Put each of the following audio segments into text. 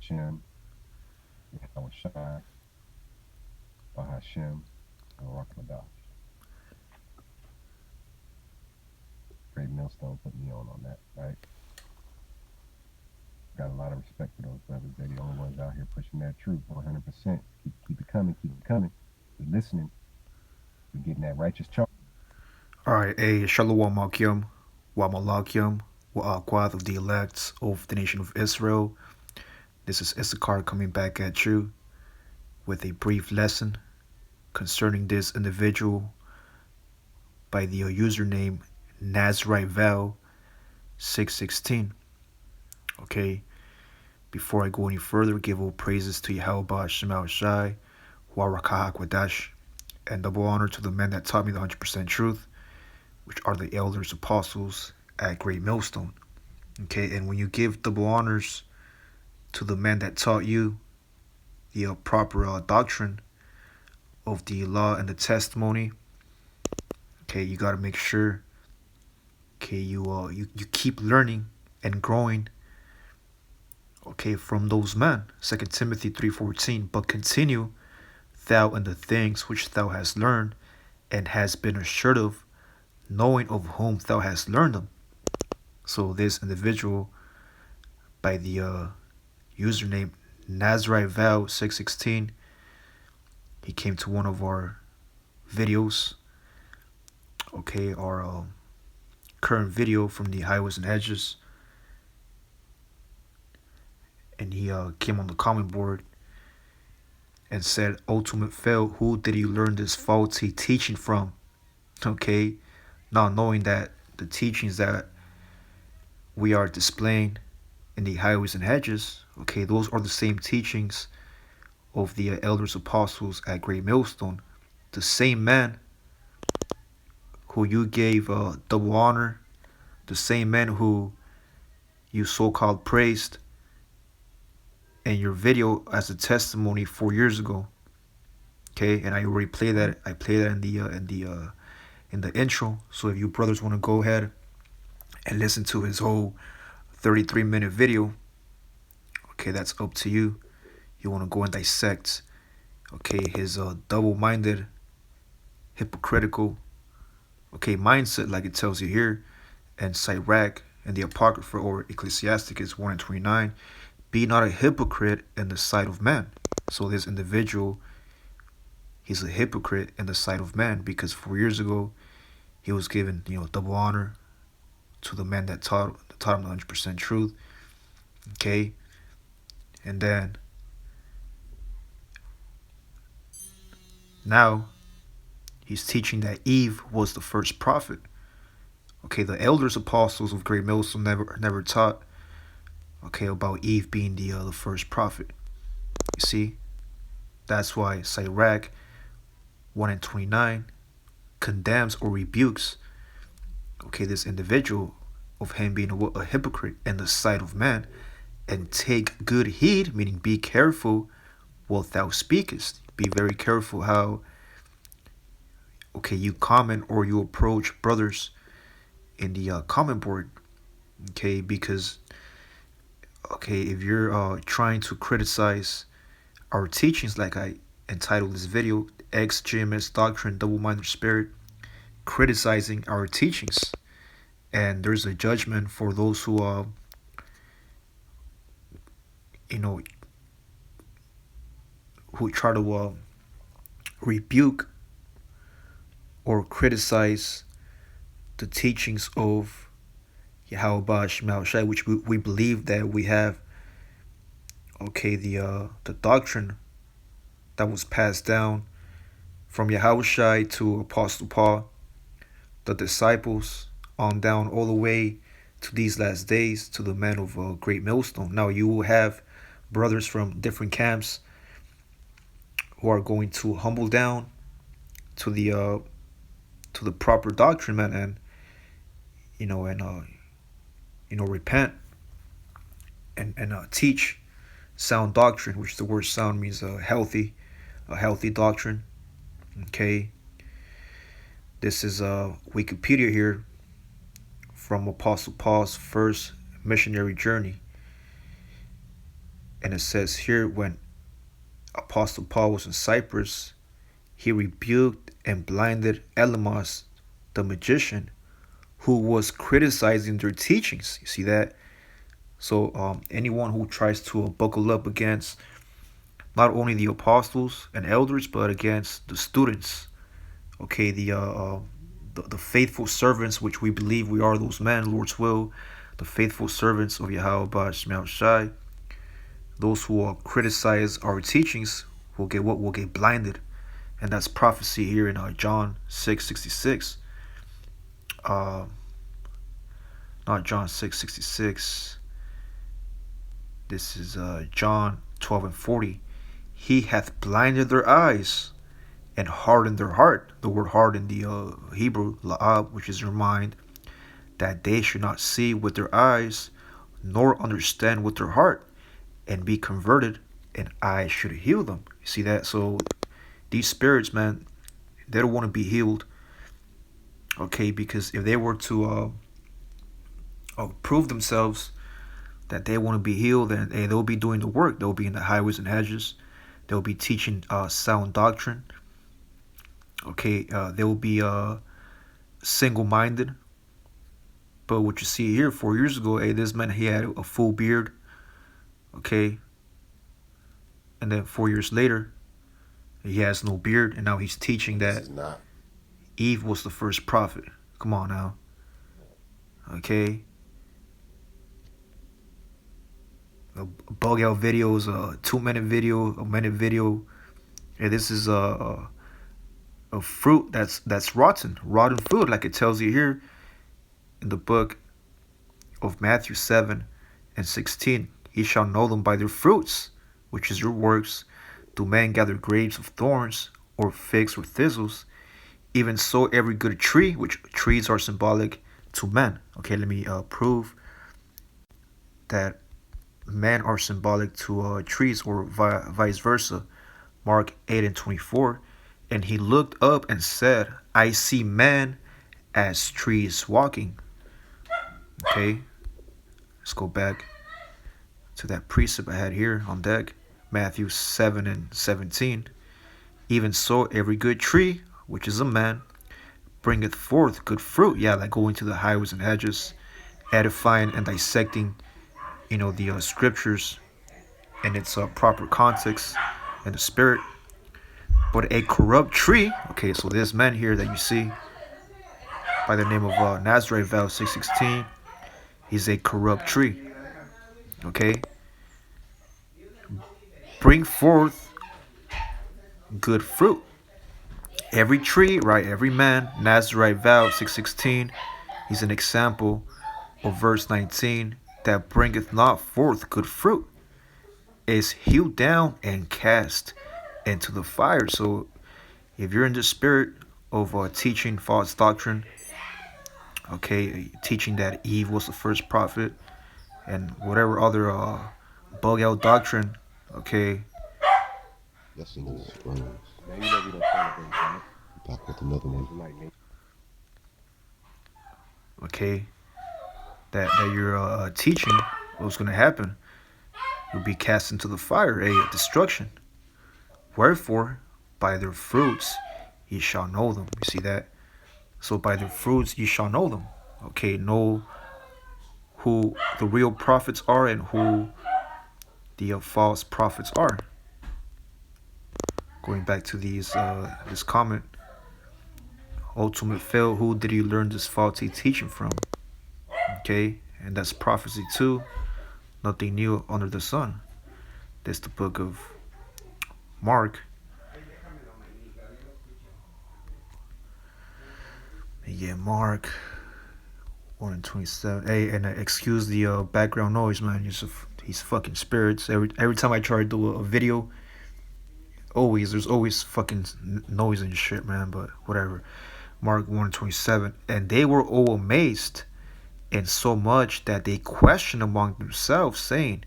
Shem, Yahweh Bahashem, Rakmadash. Great Millstone put me on that, right? Got a lot of respect for those brothers. They're the only ones out here pushing that truth 100%. Keep it coming, keep it coming. We're listening. We're getting that righteous charge. Alright, a Shalom Akim, wa Malakim, wa Aqwath of the elect of the nation of Israel. This is Issachar coming back at you with a brief lesson concerning this individual by the username Nazarite Val 616. Okay, before I go any further, give all praises to Yahweh Shemal Shai, wa Rakah Kwadash, and double honor to the men that taught me the 100% truth, which are the elders apostles at Great Millstone. Okay, and when you give double honors to the men that taught you the proper doctrine of the law and the testimony, okay, you got to make sure, okay, you keep learning and growing, okay, from those men. 2 Timothy 3:14, but continue thou in the things which thou hast learned and hast been assured of, knowing of whom thou hast learned them. So this individual by the username Nazarite Val 616, he came to one of our videos, okay, our current video from the highways and hedges, and he came on the comment board and said, ultimate fail, who did you learn this faulty teaching from? Okay, not knowing that the teachings that we are displaying in the highways and hedges, okay, those are the same teachings of the elders apostles at Great Millstone, the same man who you gave double honor, the same man who you so-called praised in your video as a testimony 4 years ago. Okay, and I already played that. I played that in the intro. So if you brothers want to go ahead and listen to his whole 33-minute video, okay, that's up to you. You want to go and dissect, okay, his double-minded, hypocritical, okay, mindset, like it tells you here, and Sirach and the Apocrypha or Ecclesiasticus 1:29. Be not a hypocrite in the sight of man. So this individual, he's a hypocrite in the sight of man because 4 years ago he was given, double honor to the man that taught him the 100% truth. Okay, and then now he's teaching that Eve was the first prophet. Okay, the elders apostles of Great Millstone never taught, okay, about Eve being the first prophet. You see, that's why Sirach 1:29 condemns or rebukes, okay, this individual of him being a hypocrite in the sight of man, and take good heed, meaning be careful what thou speakest. Be very careful how, okay, you comment or you approach brothers in the comment board, okay, because, okay, if you're trying to criticize our teachings, like I entitled this video, GMS doctrine, double-minded spirit, criticizing our teachings, and there's a judgment for those who you know who try to rebuke or criticize the teachings of Yahweh Shema Shai, which we believe that we have, okay, the doctrine that was passed down from Yahweh Shai to Apostle Paul, the disciples, on down all the way to these last days to the men of Great Millstone. Now you will have brothers from different camps who are going to humble down to the proper doctrine, man, and repent and teach sound doctrine, which the word sound means a healthy doctrine. Okay, this is Wikipedia here from Apostle Paul's first missionary journey, And it says here, when Apostle Paul was in Cyprus, he rebuked and blinded Elymas, the magician, who was criticizing their teachings. You see that? So anyone who tries to buckle up against not only the apostles and elders, but against the students, okay, the faithful servants, which we believe we are those men, Lord's will, the faithful servants of Yahweh Shemel Shai, those who criticize our teachings will get what? Will get blinded. And that's prophecy here in John 6:66. Uh, Not John 6:66. This is John 12:40. He hath blinded their eyes and hardened their heart. The word hard in the Hebrew, la'ab, which is your mind, that they should not see with their eyes, nor understand with their heart, and be converted, and I should heal them. You see that? So these spirits, man, they don't want to be healed. Okay, because if they were to prove themselves that they want to be healed, and they'll be doing the work. They'll be in the highways and hedges. They'll be teaching sound doctrine. Okay, they'll be single-minded. But what you see here, 4 years ago, this man, he had a full beard. Okay, and then 4 years later, he has no beard, and now he's teaching that Eve was the first prophet. Come on now. Okay. A bug out videos, a 2-minute video, a minute video. And this is a fruit that's rotten fruit, like it tells you here in the book of Matthew 7:16. Ye shall know them by their fruits, which is your works. Do men gather grapes of thorns, or figs or thistles? Even so, every good tree, which trees are symbolic to men. Okay, let me prove that men are symbolic to trees, or vice versa. Mark 8:24. And he looked up and said, I see men as trees walking. Okay, let's go back to that precept I had here on deck. Matthew 7:17. Even so, every good tree, which is a man, bringeth forth good fruit. Yeah, like going to the highways and hedges, edifying and dissecting, the scriptures in its proper context and the spirit. But a corrupt tree, okay, so this man here that you see by the name of Nazarite vow 6:16, he's a corrupt tree. Okay, bring forth good fruit. Every tree, right? Every man, Nazarite vow 6:16, he's an example of verse 19, that bringeth not forth good fruit, is hewed down and cast into the fire. So if you're in the spirit of teaching false doctrine, okay, teaching that Eve was the first prophet, and whatever other bug out doctrine, okay. Yes, in these scrolls. Man, you know we don't celebrate that. Back with another one. Tonight, man. Okay, that you're teaching, what's going to happen? You'll be cast into the fire, a destruction. Wherefore, by their fruits ye shall know them. You see that? So by their fruits ye shall know them. Okay, know who the real prophets are and who the false prophets are. Going back to this comment, ultimate fail, who did you learn this faulty teaching from? Okay, and that's prophecy too. Nothing new under the sun. That's the book of Mark. Yeah, Mark 1:27. Hey, and excuse the background noise, man. He's fucking spirits. Every time I try to do a video, there's always fucking noise and shit, man. But whatever. Mark 1:27. And they were all amazed, and so much that they questioned among themselves, saying,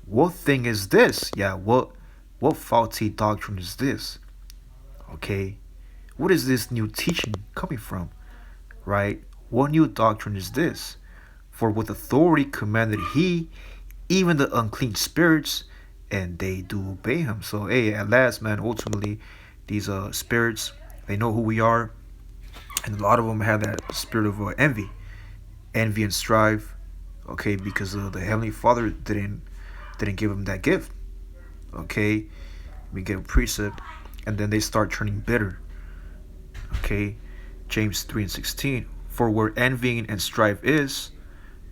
what thing is this? Yeah, what faulty doctrine is this? Okay, what is this new teaching coming from? Right? What new doctrine is this? For with authority commanded he even the unclean spirits, and they do obey him. So hey, at last, man, ultimately, these spirits, they know who we are, and a lot of them have that spirit of envy and strife. Okay, because the heavenly Father didn't give them that gift. Okay, we give a precept, and then they start turning bitter. Okay, James 3:16. For where envying and strife is,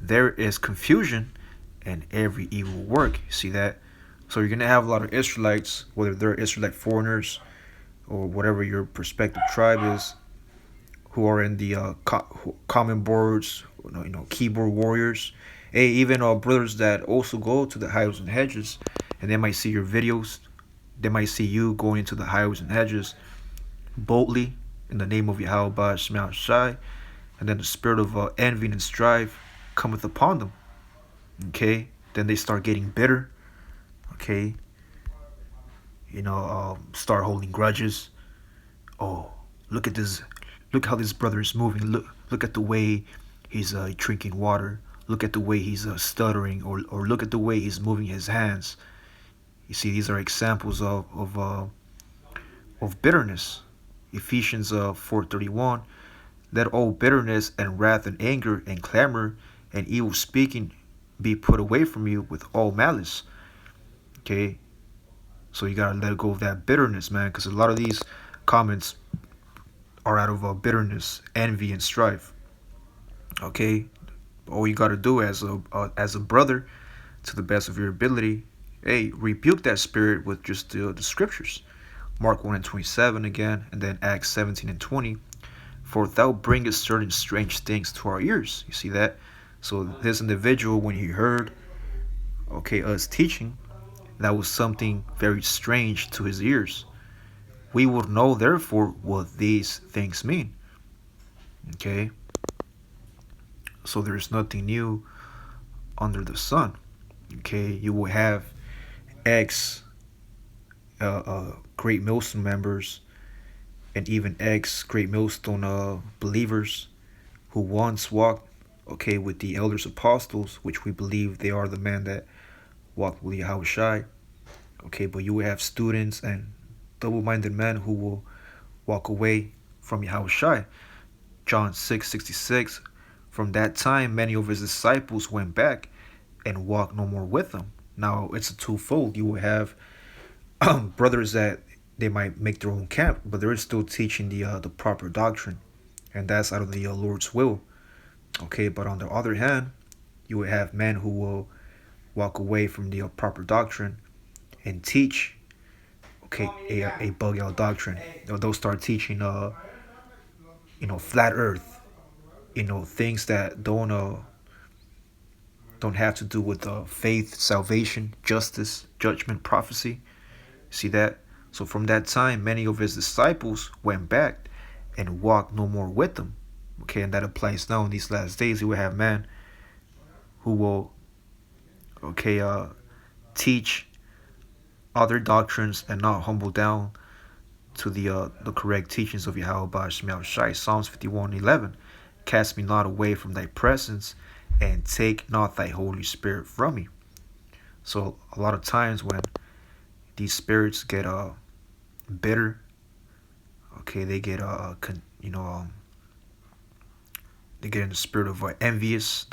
there is confusion and every evil work. You see that? So you're gonna have a lot of Israelites, whether they're Israelite foreigners or whatever your prospective tribe is, who are in the common boards, keyboard warriors. Hey, even brothers that also go to the highways and hedges, and they might see your videos. They might see you going into the highways and hedges boldly in the name of Yahweh Shema Shai, and then the spirit of envy and strife cometh upon them. Okay, then they start getting bitter. Okay, start holding grudges. Oh, look at this! Look how this brother is moving. Look at the way he's drinking water. Look at the way he's stuttering, or look at the way he's moving his hands. You see, these are examples of bitterness. Ephesians 4:31. Let all bitterness and wrath and anger and clamor and evil speaking be put away from you with all malice. Okay, so you gotta let go of that bitterness, man, because a lot of these comments are out of bitterness, envy, and strife. Okay, all you gotta do as a brother, to the best of your ability, hey, rebuke that spirit with just the scriptures. Mark 1:27 again, and then Acts 17:20. For thou bringest certain strange things to our ears. You see that? So this individual, when he heard, okay, us teaching, that was something very strange to his ears. We would know, therefore, what these things mean. Okay? So there's nothing new under the sun. Okay? You will have ex Great Millstone members and even ex Great Millstone believers who once walked, okay, with the elders apostles, which we believe they are the men that walked with Yahweh. Okay, but you will have students and double-minded men who will walk away from Yahweh. John 6:66. From that time, many of his disciples went back and walked no more with him. Now it's a twofold. You will have brothers that they might make their own camp, but they're still teaching the proper doctrine, and that's out of the Lord's will. Okay, but on the other hand, you will have men who will walk away from the proper doctrine and teach, okay, a bug out doctrine. They'll start teaching flat earth, things that don't have to do with faith, salvation, justice, judgment, prophecy. See that? So from that time, many of his disciples went back and walked no more with them. Okay, and that applies now in these last days. You will have men who will, okay, teach other doctrines and not humble down to the correct teachings of Yahweh Shema Shai. Psalms 51:11. Cast me not away from thy presence, and take not thy Holy Spirit from me. So a lot of times when these spirits get bitter, okay, they get they get in the spirit of the envious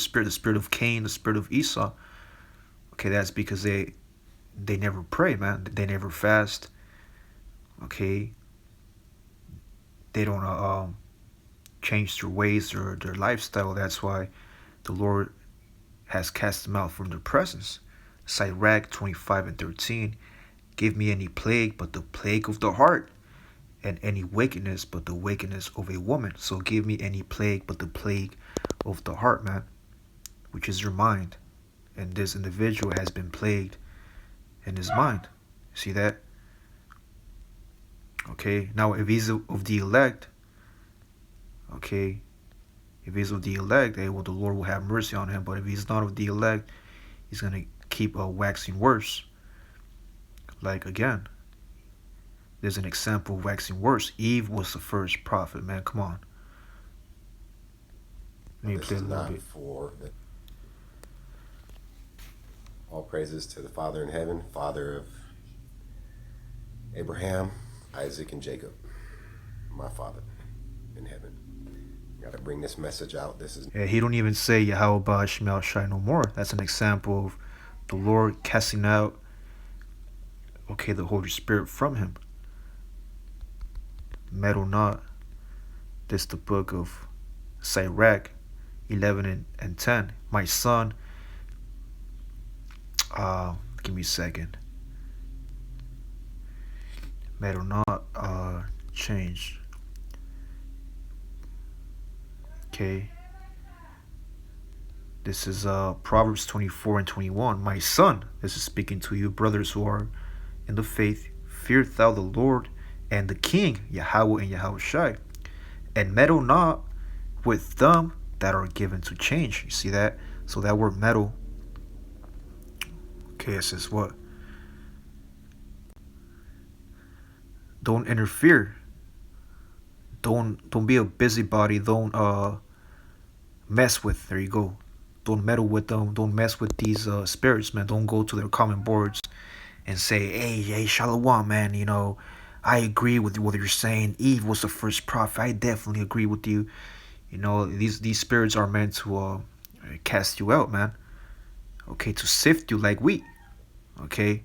spirit, the spirit of Cain, the spirit of Esau. Okay, that's because they never pray, man. They never fast. Okay, they don't change their ways or their lifestyle. That's why the Lord has cast them out from their presence. Sirach 25:13. Give me any plague but the plague of the heart, and any wickedness but the wickedness of a woman. So give me any plague but the plague of the heart, man, which is your mind. And this individual has been plagued in his mind. See that? Okay, now if he's of the elect, okay, if he's of the elect, well, the Lord will have mercy on him. But if he's not of the elect, he's going to keep waxing worse. Like, again, there's an example of waxing worse. Eve was the first prophet, man. Come on. Let me This play a is little not bit. for the All praises to the Father in heaven, Father of Abraham, Isaac, and Jacob, my Father in heaven. Got to bring this message out. This is Yeah, he don't even say Yahweh Shemel Shai no more. That's an example of the Lord casting out, okay, the Holy Spirit from him. Metal not. This the book of Sirach 11 and 10. My son, give me a second. Metal not change. Okay. This is Proverbs 24 and 21. My son, this is speaking to you, brothers who are in the faith. Fear thou the Lord and the King, Yahweh and Yahweh Shai, and meddle not with them that are given to change. You see that? So that word meddle, okay, it says what? Don't interfere. Don't be a busybody. Don't mess with. There you go. Don't meddle with them. Don't mess with these spirits, man. Don't go to their common boards and say, hey, Shalom, man. You know, I agree with what you're saying. Eve was the first prophet. I definitely agree with you. You know, these spirits are meant to cast you out, man. Okay, to sift you like wheat. Okay,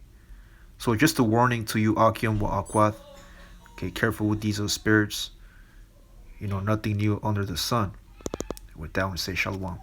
so just a warning to you, Akim wa Akwath. Okay, careful with these spirits. You know, nothing new under the sun. With that, I want to say Shalom.